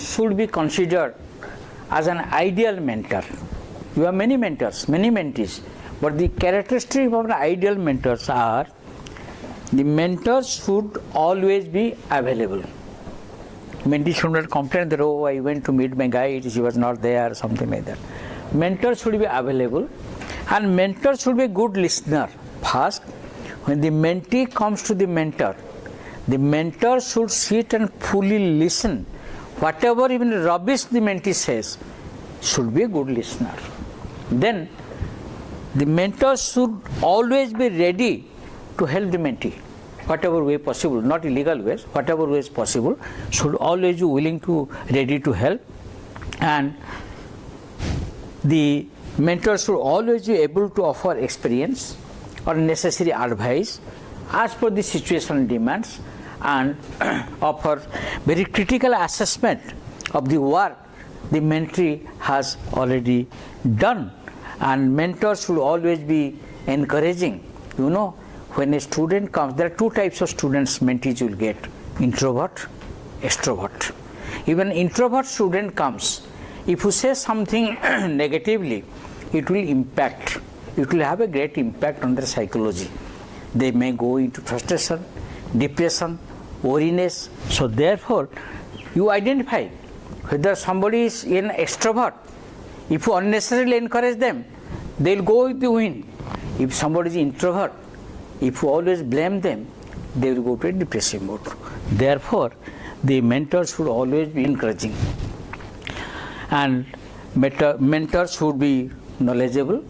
should be considered as an ideal mentor. You have many mentors, many mentees, but the characteristics of an ideal mentors are the mentors should always be available. Mentee should not complain that, oh, I went to meet my guide, he was not there, something like that. Mentor should be available, and mentor should be a good listener. First, when the mentee comes to the mentor should sit and fully listen. Whatever even rubbish the mentee says, should be a good listener. Then, the mentor should always be ready to help the mentee. Whatever way possible, not illegal ways, whatever ways possible, should always be willing to, ready to help. And the mentor should always be able to offer experience or necessary advice as per the situation demands, and offer very critical assessment of the work the mentee has already done. And mentors should always be encouraging. You know, when a student comes, there are two types of students mentees will get: introvert, extrovert. Even introvert student comes, if you say something negatively, it will impact. It will have a great impact on their psychology. They may go into frustration, depression, weariness. So therefore, you identify whether somebody is an extrovert. If you unnecessarily encourage them, they will go with the wind. If somebody is introvert, if you always blame them, they will go to a depressive mode. Therefore, the mentor should always be encouraging. And mentor should be knowledgeable.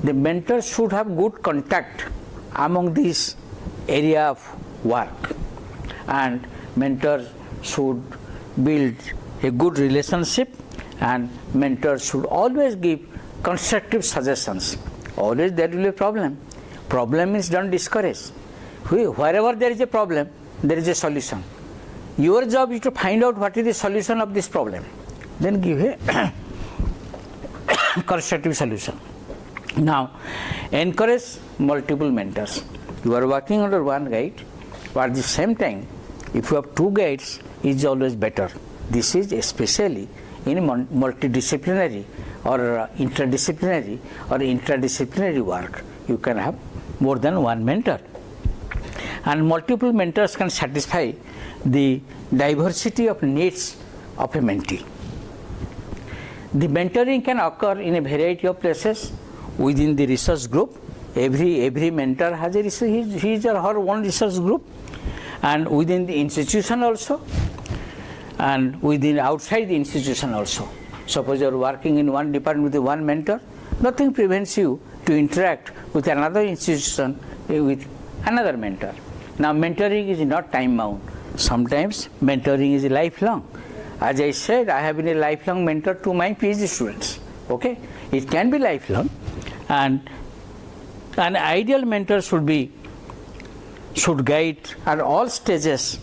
The mentor should have good contact among this area of work. And mentor should build a good relationship, and mentors should always give constructive suggestions. Always there will be a problem. Problem means don't discourage. Wherever there is a problem, there is a solution. Your job is to find out what is the solution of this problem. Then give a constructive solution. Now, encourage multiple mentors. You are working under one guide, but at the same time, if you have two guides, it is always better. This is especially in multidisciplinary or interdisciplinary work. You can have more than one mentor. And multiple mentors can satisfy the diversity of needs of a mentee. The mentoring can occur in a variety of places within the research group. Every mentor has a his or her own research group, and within the institution also, and within outside the institution also. Suppose you are working in one department with one mentor, nothing prevents you to interact with another institution with another mentor. Now, mentoring is not time bound. Sometimes mentoring is lifelong. As I said, I have been a lifelong mentor to my PhD students. Okay, it can be lifelong, and an ideal mentor should guide at all stages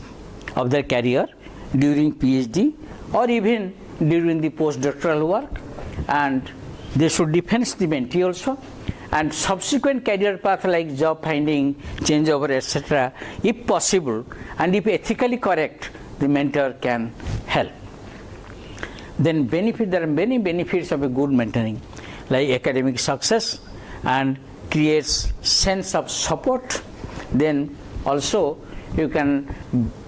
of their career during PhD or even during the postdoctoral work, and they should defend the mentee also, and subsequent career path like job finding, changeover, etc. if possible and if ethically correct, the mentor can help. Then there are many benefits of a good mentoring, like academic success and creates sense of support. Then also you can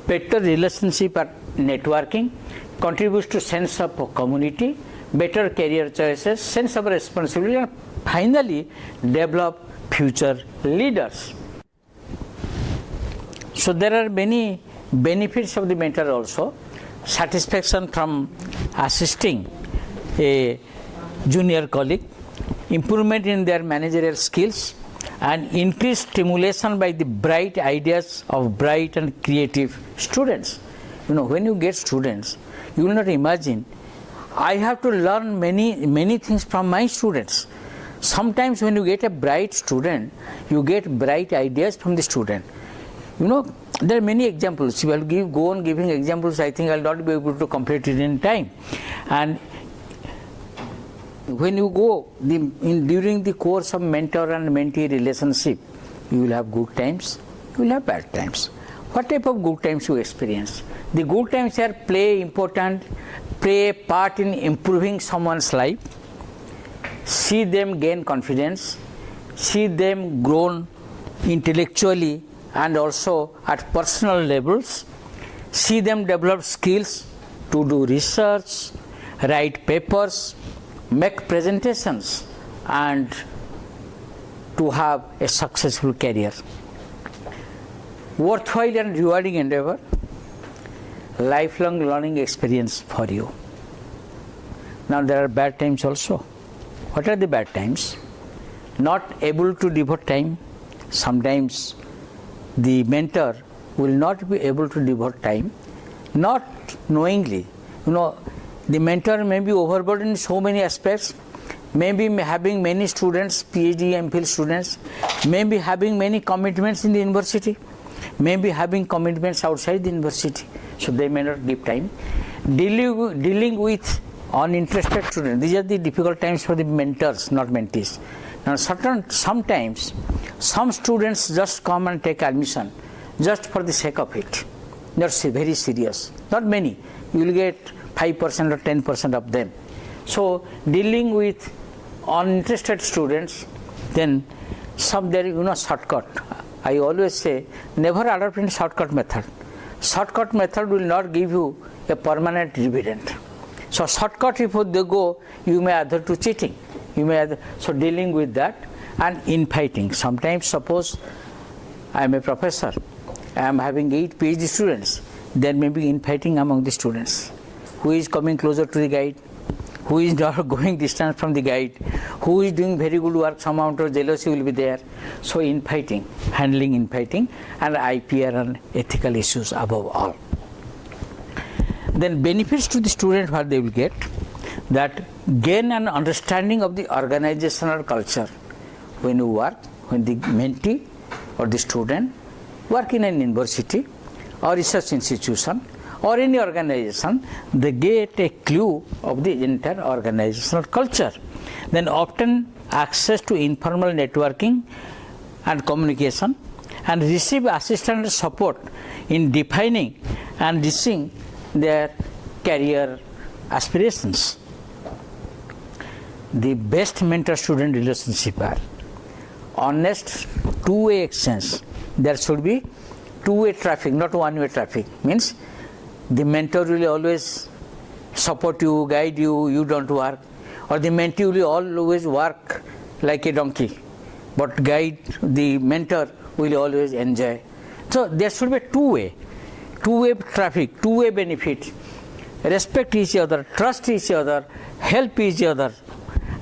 better relationship at networking, contributes to sense of community, better career choices, sense of responsibility, and finally develop future leaders. So there are many benefits of the mentor also. Satisfaction from assisting a junior colleague, improvement in their managerial skills, and increased stimulation by the bright ideas of bright and creative students. You know, when you get students, you will not imagine, I have to learn many things from my students. Sometimes when you get a bright student, you get bright ideas from the student. You know, there are many examples. We will go on giving examples. I think I will not be able to complete it in time. And when you go during the course of mentor and mentee relationship, you will have good times, you will have bad times. What type of good times you experience? The good times are play play a part in improving someone's life, see them gain confidence, see them grown intellectually and also at personal levels, see them develop skills to do research, write papers, make presentations, and to have a successful career. Worthwhile and rewarding endeavor, lifelong learning experience for you. Now there are bad times also. What are the bad times? Not able to devote time. Sometimes the mentor will not be able to devote time, not knowingly. The mentor may be overburdened in so many aspects, maybe having many students, PhD, MPhil students, maybe having many commitments in the university, maybe having commitments outside the university, so they may not give time. Dealing with uninterested students, these are the difficult times for the mentors, not mentees. Now sometimes some students just come and take admission just for the sake of it. That's very serious. Not many. You will get 5% or 10% of them. So dealing with uninterested students, then shortcut. I always say never adopt any shortcut method. Shortcut method will not give you a permanent dividend. So shortcut, if they go, you may adhere to cheating. So dealing with that and infighting. Sometimes suppose I am a professor, I am having 8 PhD students, there may be infighting among the students. Who is coming closer to the guide? Who is not going distance from the guide? Who is doing very good work? Some amount of jealousy will be there. So infighting, handling infighting, and IPR and ethical issues above all. Then benefits to the student what they will get, that gain an understanding of the organizational culture. When you work, when the mentee or the student work in an university or research institution or any organization, they get a clue of the entire organizational culture. Then obtain access to informal networking and communication and receive assistance and support in defining and reaching their career aspirations. The best mentor-student relationship are honest, two-way exchange. There should be two-way traffic, not one-way traffic. Means the mentor will always support you, guide you, you don't work. Or the mentee will always work like a donkey, but guide the mentor will always enjoy. So there should be two-way traffic, two-way benefit. Respect each other, trust each other, help each other,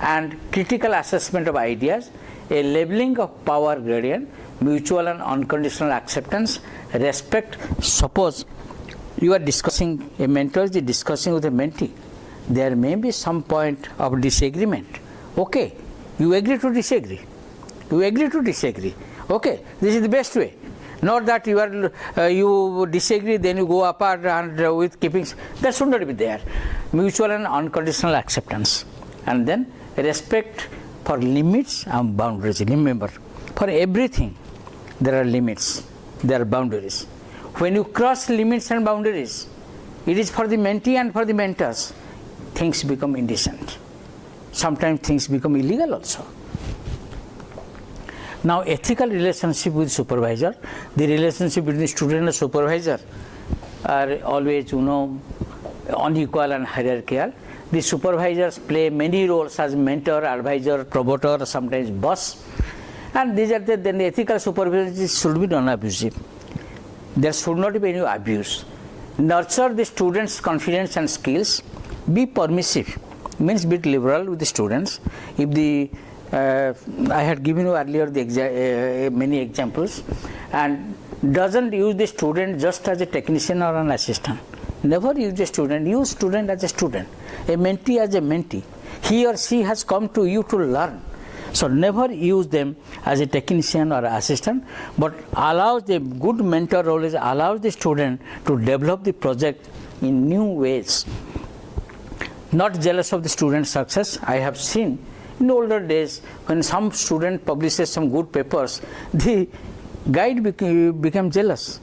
and critical assessment of ideas, a leveling of power gradient, mutual and unconditional acceptance, respect. Suppose you are discussing, a mentor is discussing with a mentee, there may be some point of disagreement. Okay, you agree to disagree. Okay, this is the best way. Not that you disagree, then you go apart and with keeping. That should not be there. Mutual and unconditional acceptance, and then respect for limits and boundaries. Remember, for everything there are limits, there are boundaries. When you cross limits and boundaries, it is for the mentee and for the mentors, things become indecent. Sometimes things become illegal also. Now, ethical relationship with supervisor, the relationship between student and supervisor are always, unequal and hierarchical. The supervisors play many roles as mentor, advisor, promoter, sometimes boss. And these are then the ethical supervision should be non-abusive. There should not be any abuse. Nurture the students' confidence and skills. Be permissive, means be liberal with the students. If the I had given you earlier the many examples, and doesn't use the student just as a technician or an assistant. Never use a student. Use student as a student, a mentee as a mentee. He or she has come to you to learn. So never use them as a technician or assistant, but allows the good mentor role is allows the student to develop the project in new ways. Not jealous of the student's success. I have seen in older days when some student publishes some good papers, the guide became jealous.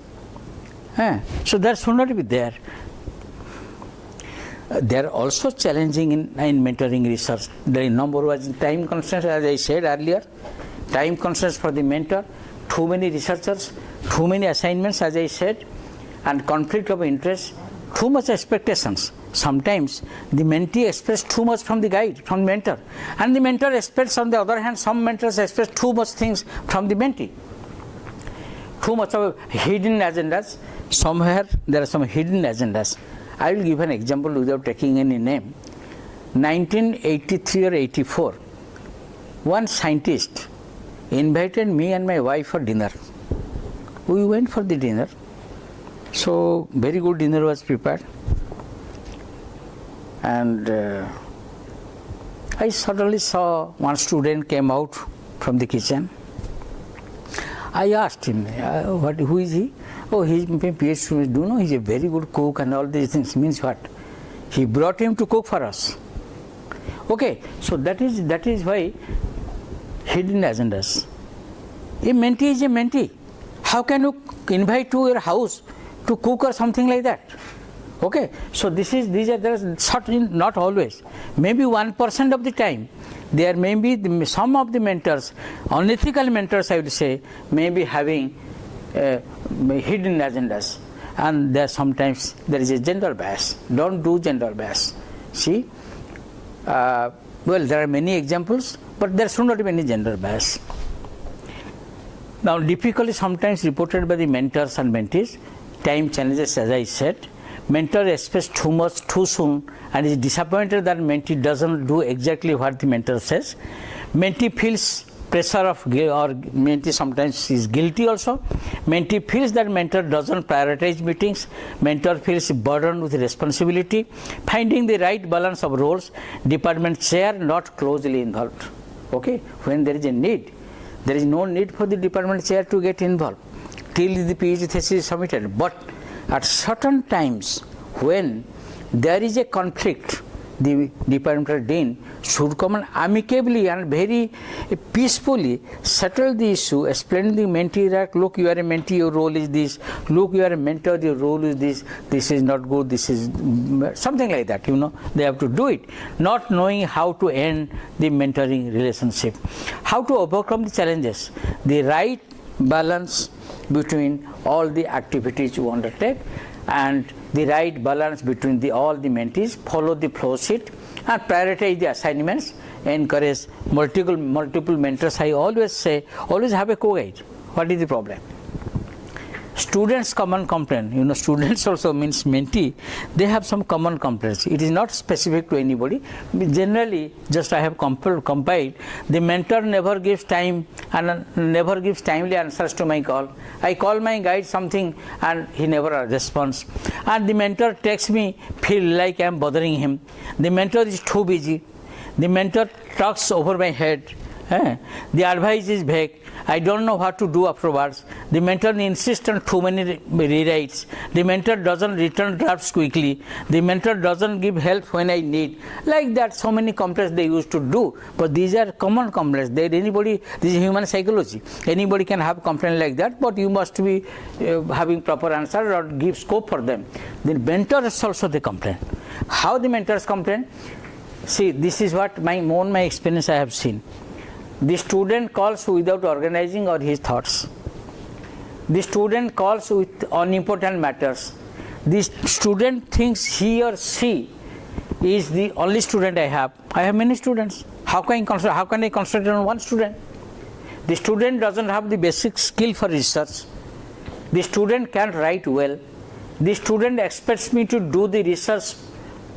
So that should not be there. They are also challenging in mentoring research. The number was time constraints, as I said earlier, time constraints for the mentor, too many researchers, too many assignments, as I said, and conflict of interest, too much expectations. Sometimes the mentee expects too much from the guide, from the mentor, and the mentor expects, on the other hand, some mentors expect too much things from the mentee. Too much of hidden agendas. Somewhere there are some hidden agendas. I will give an example without taking any name. 1983 or 84, one scientist invited me and my wife for dinner. We went for the dinner. So very good dinner was prepared. And I suddenly saw one student came out from the kitchen. I asked him, who is he? Oh, he's my PhD student. Do you know he's a very good cook and all these things? Means what? He brought him to cook for us. Okay, so that is why hidden agendas. A mentee is a mentee. How can you invite to your house to cook or something like that? Okay, so these are certainly not always. Maybe 1% of the time, there may be some of the mentors, unethical mentors, I would say, may be having hidden agendas, and sometimes there is a gender bias. Don't do gender bias. See, well, there are many examples, but there should not be any gender bias. Now, difficulty sometimes reported by the mentors and mentees, time challenges, as I said. Mentor expects too much too soon and is disappointed that mentee doesn't do exactly what the mentor says. Mentee feels pressure of or mentee sometimes is guilty also. Mentee feels that mentor doesn't prioritize meetings. Mentor feels burdened with responsibility. Finding the right balance of roles. Department chair not closely involved. Okay, when there is a need, there is no need for the department chair to get involved till the PhD thesis is submitted. But at certain times, when there is a conflict, the departmental dean should come and amicably and very peacefully settle the issue, explain the mentee that, look, you are a mentee, your role is this, look, you are a mentor, your role is this is not good, this is something like that, they have to do it, not knowing how to end the mentoring relationship, how to overcome the challenges, the right balance between all the activities you undertake and the right balance between all the mentees, follow the flow sheet and prioritize the assignments, encourage multiple mentors. I always say, always have a co-guide. What is the problem? Students common complaint, students also means mentee, they have some common complaints. It is not specific to anybody. Generally, just I have compiled, the mentor never gives time and never gives timely answers to my call. I call my guide something and he never responds. And the mentor texts me, feel like I am bothering him. The mentor is too busy. The mentor talks over my head. The advice is vague. I don't know what to do afterwards. The mentor insists on too many rewrites. The mentor doesn't return drafts quickly. The mentor doesn't give help when I need. Like that, so many complaints they used to do. But these are common complaints. This is human psychology. Anybody can have complaint like that, but you must be having proper answer or give scope for them. The mentors also they complain. How the mentors complain? See, this is what my experience I have seen. The student calls without organizing or his thoughts. The student calls with unimportant matters. The student thinks he or she is the only student I have. I have many students. How can I concentrate on one student? The student doesn't have the basic skill for research. The student can't write well. The student expects me to do the research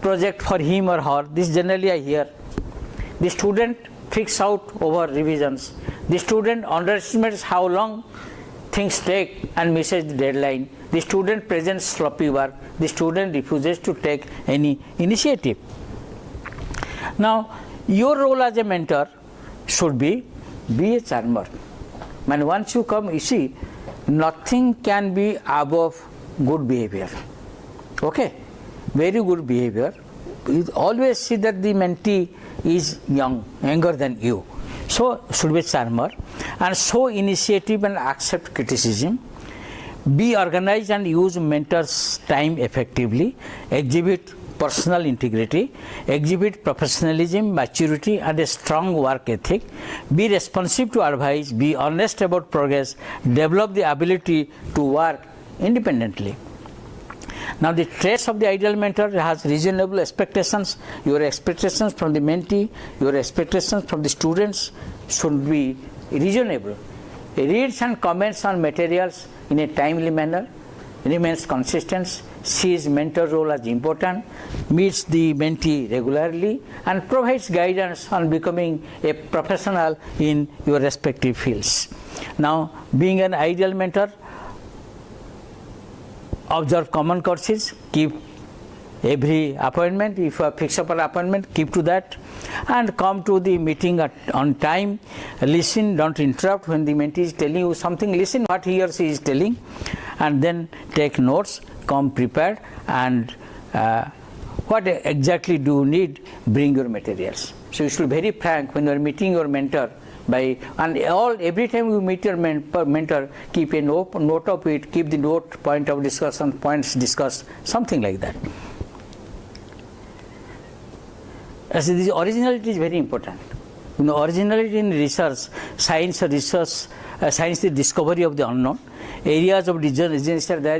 project for him or her. This generally I hear. The student fix out over revisions. The student underestimates how long things take and misses the deadline. The student presents sloppy work. The student refuses to take any initiative. Now, your role as a mentor should be a charmer. And once you come, you see, nothing can be above good behavior. Okay? Very good behavior. You always see that the mentee is younger than you. So, should be charmer and show initiative and accept criticism. Be organized and use mentors' time effectively. Exhibit personal integrity, exhibit professionalism, maturity, and a strong work ethic, be responsive to advice, be honest about progress, develop the ability to work independently. Now, the traits of the ideal mentor has reasonable expectations. Your expectations from the mentee, your expectations from the students should be reasonable. Reads and comments on materials in a timely manner, remains consistent, sees mentor role as important, meets the mentee regularly, and provides guidance on becoming a professional in your respective fields. Now, being an ideal mentor, observe common courses, keep every appointment, if you have fixed up an appointment, keep to that, and come to the meeting on time, listen, don't interrupt when the mentee is telling you something, listen what he or she is telling, and then take notes, come prepared, and what exactly do you need, bring your materials. So you should be very frank when you are meeting your mentor, every time you meet your mentor, keep a note of it, keep the note, point of discussion, points discussed, something like that. As this originality is very important. Originality in research, science research, science the discovery of the unknown. Areas of research are there.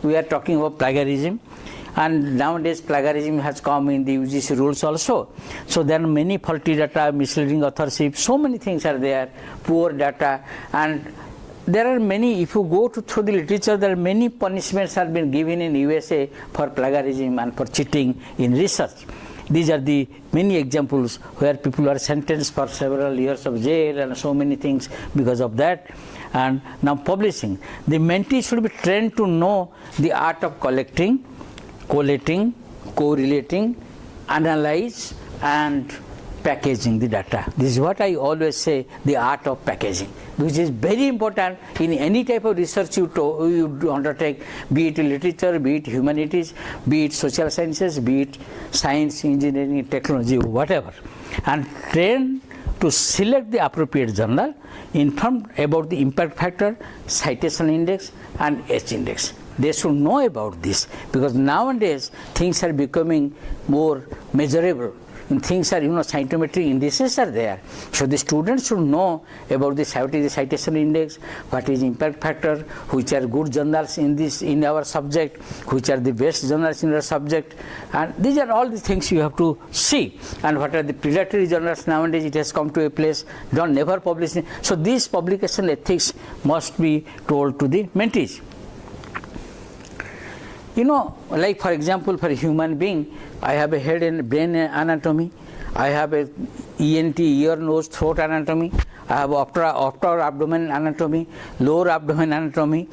We are talking about plagiarism. And nowadays plagiarism has come in the UGC rules also. So there are many faulty data, misleading authorship, so many things are there, poor data, and there are many, if you go through the literature, there are many punishments have been given in USA for plagiarism and for cheating in research. These are the many examples where people are sentenced for several years of jail and so many things because of that. And now publishing. The mentee should be trained to know the art of collecting, collating, correlating, analyze, and packaging the data. This is what I always say, the art of packaging, which is very important in any type of research you undertake, be it literature, be it humanities, be it social sciences, be it science, engineering, technology, whatever. And train to select the appropriate journal, informed about the impact factor, citation index, and H index. They should know about this, because nowadays things are becoming more measurable. And things are, scientometric indices are there. So the students should know about what is the citation index, what is impact factor, which are good journals in our subject, which are the best journals in our subject, and these are all the things you have to see. And what are the predatory journals nowadays? It has come to a place, don't never publish it. So these publication ethics must be told to the mentees. Like for example, for a human being, I have a head and brain anatomy, I have a ENT, ear, nose, throat anatomy, I have upper abdomen anatomy, lower abdomen anatomy,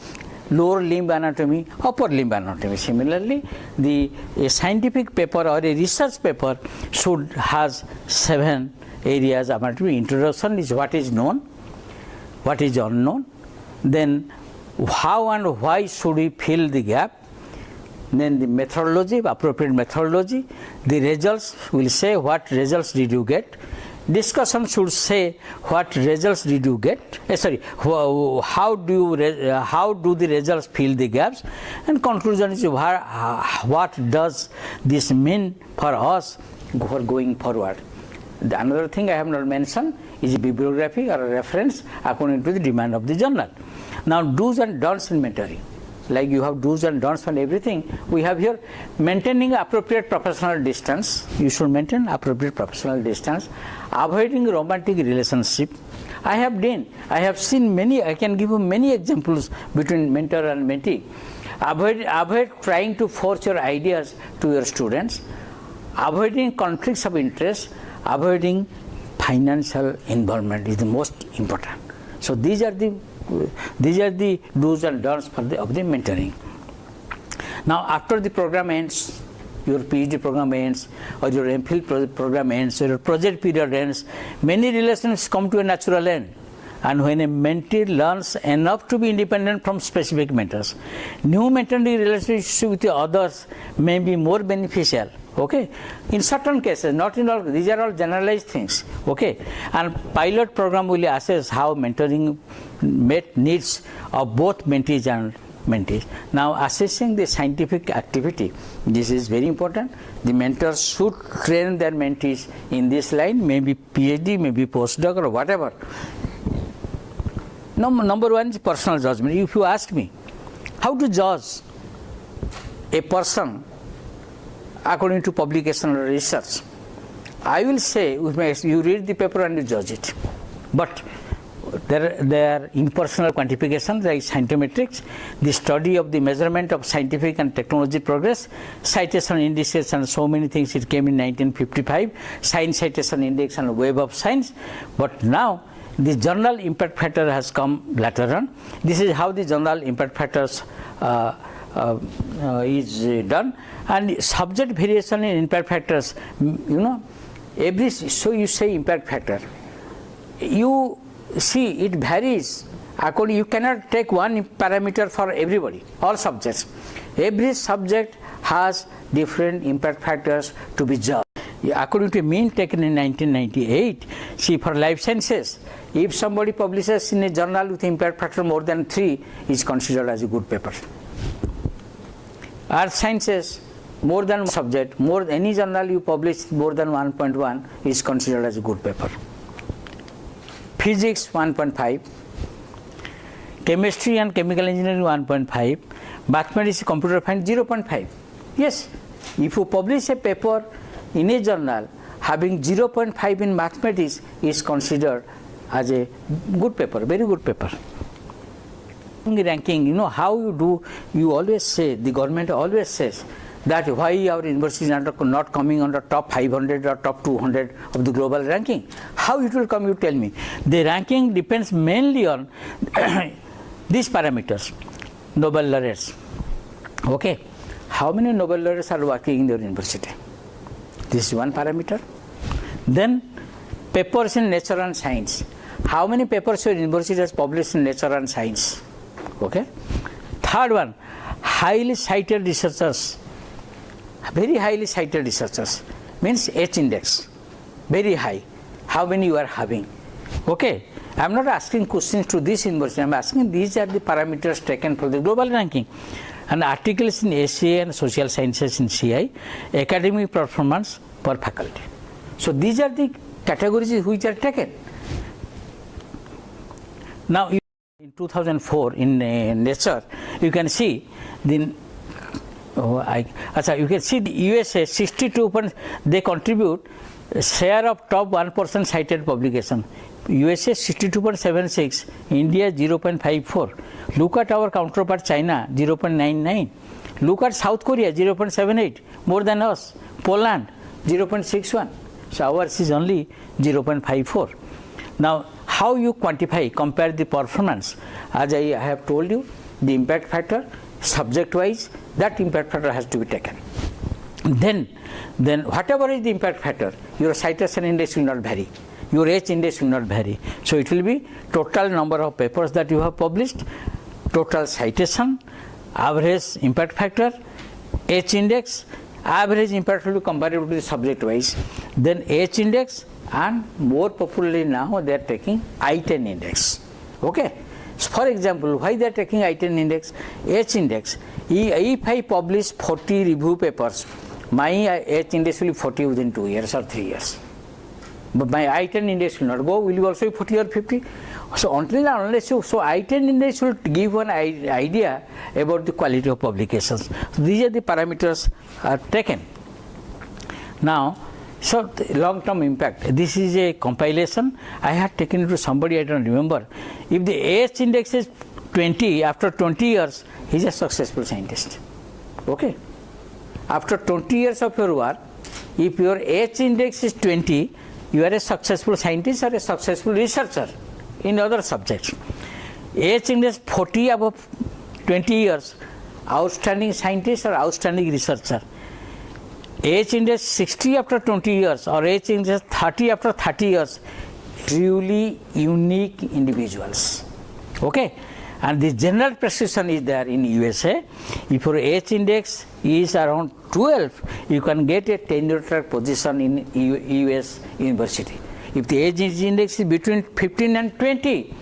lower limb anatomy, upper limb anatomy. Similarly, a scientific paper or a research paper should has 7 areas of anatomy. Introduction is what is known, what is unknown, then how and why should we fill the gap, then the methodology, appropriate methodology, the results will say what results did you get, discussion should say what results did you get, how do the results fill the gaps, and conclusion is what does this mean for us for going forward. Another thing I have not mentioned is a bibliography or a reference according to the demand of the journal. Now, do's and don'ts in mentoring. Like you have do's and don'ts and everything, we have here maintaining appropriate professional distance. You should maintain appropriate professional distance. Avoiding romantic relationship. I have seen many, I can give you many examples between mentor and mentee. Avoid trying to force your ideas to your students. Avoiding conflicts of interest. Avoiding financial involvement is the most important. So these are the do's and don'ts of the mentoring. Now, after the program ends, your PhD program ends, or your MPhil program ends, or your project period ends, many relations come to a natural end. And when a mentee learns enough to be independent from specific mentors, new mentoring relationships with the others may be more beneficial. Okay, in certain cases, not in all, these are all generalized things. Okay, and pilot program will assess how mentoring met needs of both mentees and mentees. Now, assessing the scientific activity, this is very important. The mentors should train their mentees in this line, maybe PhD, maybe postdoc or whatever. Number one is personal judgment. If you ask me, how to judge a person according to publication or research, I will say, you read the paper and you judge it. But there are impersonal quantifications like scientometrics, the study of the measurement of scientific and technology progress, citation indices and so many things. It came in 1955, Science Citation Index and Web of Science. But now the journal impact factor has come later on. This is how the journal impact factors is done, and subject variation in impact factors. So you say impact factor. You see it varies according. You cannot take one parameter for everybody, all subjects. Every subject has different impact factors to be judged. According to a mean taken in 1998, see, for life sciences, if somebody publishes in a journal with impact factor more than 3, is considered as a good paper. Earth sciences, more than one subject, any journal you publish more than 1.1 is considered as a good paper. Physics 1.5, chemistry and chemical engineering 1.5, mathematics, computer science 0.5. Yes, if you publish a paper in a journal having 0.5 in mathematics, is considered as a good paper, very good paper. Ranking, how you do, you always say, the government always says that why our universities are not coming on the top 500 or top 200 of the global ranking. How it will come, you tell me. The ranking depends mainly on these parameters. Nobel laureates. Okay. How many Nobel laureates are working in your university? This is one parameter. Then papers in nature and science. How many papers your university has published in nature and science? Okay. Third one, highly cited researchers. Very highly cited researchers means H index, very high. How many you are having? Okay. I am not asking questions to this university. I am asking, these are the parameters taken for the global ranking. And articles in SCA and social sciences in CI, academic performance per faculty. So these are the categories which are taken. Now in 2004 in Nature, you can see the you can see the USA 62%, they contribute share of top 1% cited publication. USA 62.76, India 0.54. Look at our counterpart China 0.99. Look at South Korea 0.78, more than us. Poland 0.61. So ours is only 0.54. Now how you quantify, compare the performance? As I have told you, the impact factor, subject wise, that impact factor has to be taken. Then whatever is the impact factor, your citation index will not vary. Your H index will not vary. So it will be total number of papers that you have published, total citation, average impact factor, H index, average impact will be comparative to the subject wise, then H index, and more popularly now they are taking I-10 index. Okay. So for example, why they are taking I-10 index? H index. If I publish 40 review papers, my H index will be 40 within 2 years or 3 years. But my I-10 index will not go, will you also be 40 or 50? So until and unless you, so I-10 index will give one idea about the quality of publications. So these are the parameters are taken. Now, so long-term impact, this is a compilation. I had taken it to somebody, I don't remember. If the H index is 20, after 20 years, he is a successful scientist. Okay. After 20 years of your work, if your H index is 20, you are a successful scientist or a successful researcher in other subjects. H index 40 above 20 years, outstanding scientist or outstanding researcher. H index 60 after 20 years or H index 30 after 30 years, truly unique individuals. Okay. And the general prescription is there in USA. If your H index is around 12, you can get a tenure track position in US university. If the H index is between 15 and 20,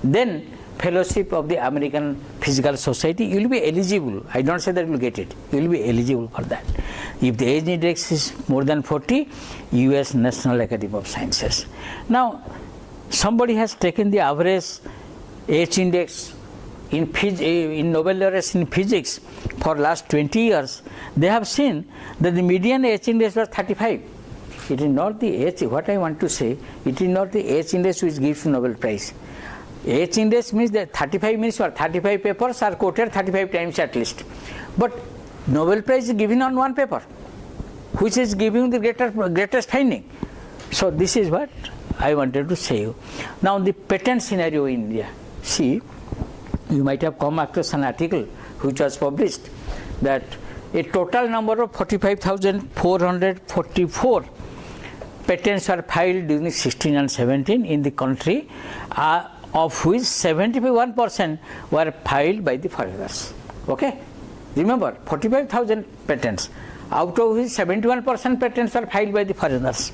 then fellowship of the American Physical Society, you will be eligible. I don't say that you will get it. You will be eligible for that. If the age index is more than 40, US National Academy of Sciences. Now, somebody has taken the average age index in Nobel laureates in physics for last 20 years. They have seen that the median age index was 35. It is not the age, what I want to say, it is not the age index which gives Nobel Prize. Age index means that 35 means what? 35 papers are quoted 35 times at least. But Nobel Prize is given on one paper, which is giving the greatest finding. So this is what I wanted to say. Now the patent scenario in India. See, you might have come across an article which was published that a total number of 45,444 patents are filed during 16 and 17 in the country, of which 71% were filed by the foreigners. Okay? Remember, 45,000 patents, out of which 71% patents were filed by the foreigners.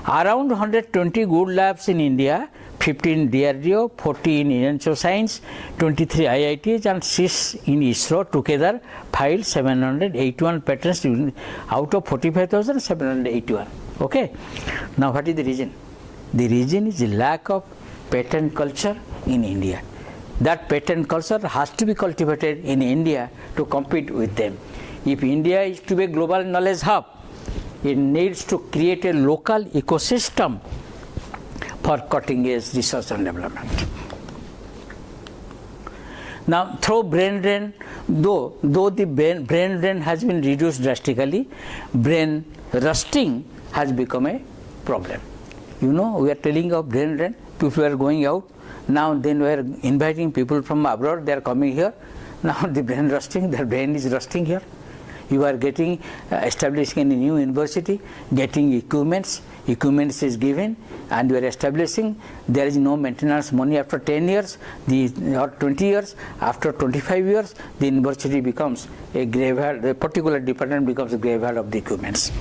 Around 120 good labs in India, 15 DRDO, 40 in Institute of Science, 23 IITs and 6 in ISRO together filed 781 patents out of 45,781. Okay. Now what is the reason? The reason is the lack of patent culture in India. That patent culture has to be cultivated in India to compete with them. If India is to be a global knowledge hub, it needs to create a local ecosystem for cutting-edge research and development. Now, through brain drain, though the brain drain has been reduced drastically, brain rusting has become a problem. You know, we are telling of brain drain, people are going out, now then we are inviting people from abroad, they are coming here, now the brain rusting, their brain is rusting here. You are getting, establishing a new university, getting equipments is given, and you are establishing, there is no maintenance money after 10 years, or 20 years, after 25 years, the university becomes a graveyard, the particular department becomes a graveyard of the equipments.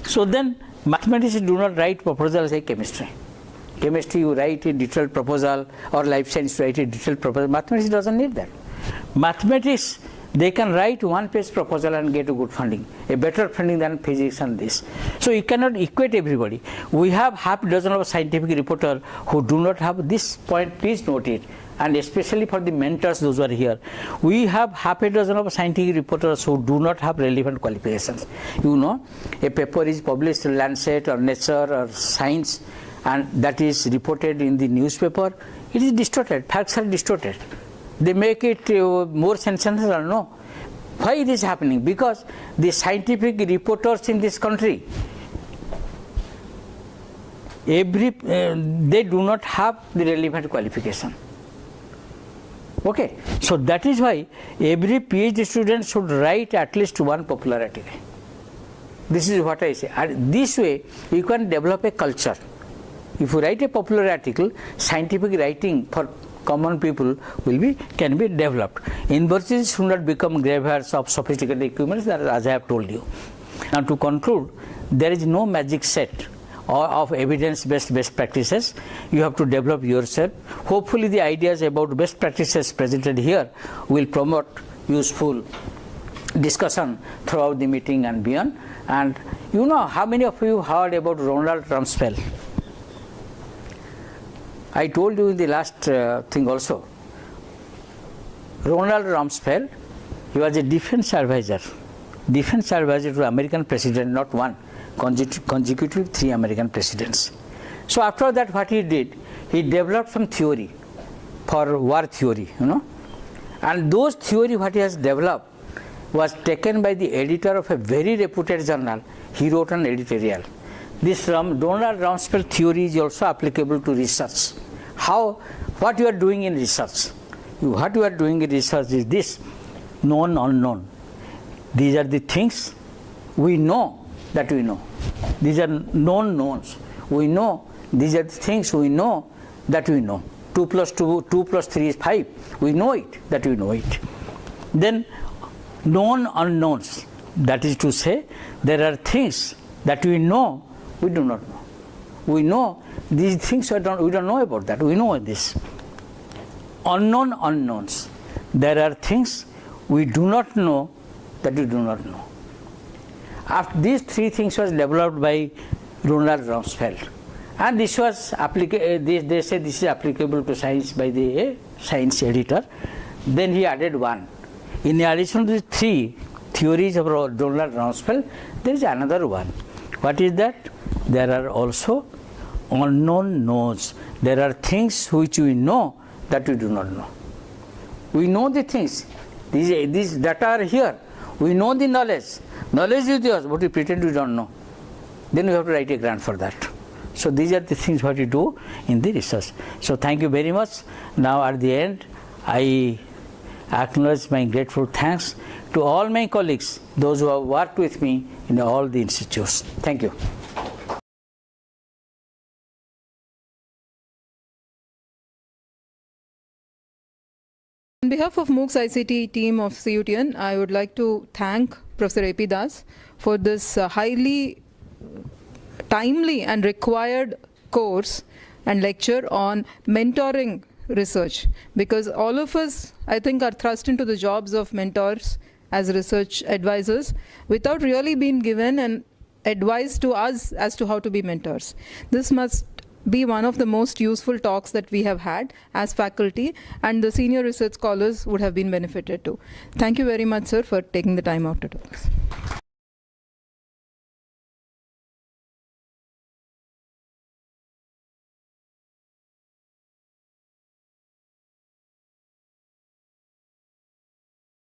So then, mathematics do not write proposals like chemistry. Chemistry, you write a detailed proposal, or life science, you write a detailed proposal. Mathematics doesn't need that. Mathematics, they can write one-page proposal and get a good funding, a better funding than physics and this. So you cannot equate everybody. We have half a dozen of scientific reporters who do not have this point, please note it, and especially for the mentors, those who are here. We have half a dozen of scientific reporters who do not have relevant qualifications. You know, a paper is published in Lancet or Nature or Science, and that is reported in the newspaper. It is distorted, facts are distorted. They make it more sensational, no? Why it is happening? Because the scientific reporters in this country, they do not have the relevant qualification. Okay, so that is why every PhD student should write at least one popular article. This is what I say. And this way, you can develop a culture. If you write a popular article, scientific writing for common people can be developed. Universities should not become graveyards of sophisticated equipment, as I have told you. Now to conclude, there is no magic set of evidence-based best practices. You have to develop yourself. Hopefully the ideas about best practices presented here will promote useful discussion throughout the meeting and beyond. And you know, how many of you heard about Ronald Rumsfeld? I told you in the last thing also. Ronald Rumsfeld, he was a defense advisor to American president, not one, consecutive 3 American presidents. So after that, what he did, he developed some theory for war theory, you know. And those theory what he has developed was taken by the editor of a very reputed journal. He wrote an editorial. This Donald Rumsfeld theory is also applicable to research. What you are doing in research? What you are doing in research is this: known, unknown. These are the things we know that we know. These are known knowns. We know these are the things we know that we know. 2 plus 2 plus 3 is 5. We know it, that we know it. Then known unknowns. That is to say, there are things that we know, we do not know. We know these things we don't know about that. We know this. unknown unknowns. There are things we do not know that we do not know. After these three things was developed by Ronald Rumsfeld, and this was they say this is applicable to science by the science editor. Then he added one. In addition to the three theories of Ronald Rumsfeld, there is another one. What is that? There are also unknown knowns. There are things which we know that we do not know. We know the things. These data are here. We know the knowledge. Knowledge is yours, but we pretend we don't know. Then we have to write a grant for that. So these are the things what we do in the research. So thank you very much. Now at the end, I acknowledge my grateful thanks to all my colleagues, those who have worked with me in all the institutes. Thank you. On behalf of MOOCs-ICT team of CUTN, I would like to thank Professor A.P. Das for this highly timely and required course and lecture on mentoring research, because all of us, I think, are thrust into the jobs of mentors as research advisors without really being given an advice to us as to how to be mentors. This must be one of the most useful talks that we have had as faculty, and the senior research scholars would have been benefited too. Thank you very much, sir, for taking the time out to talk.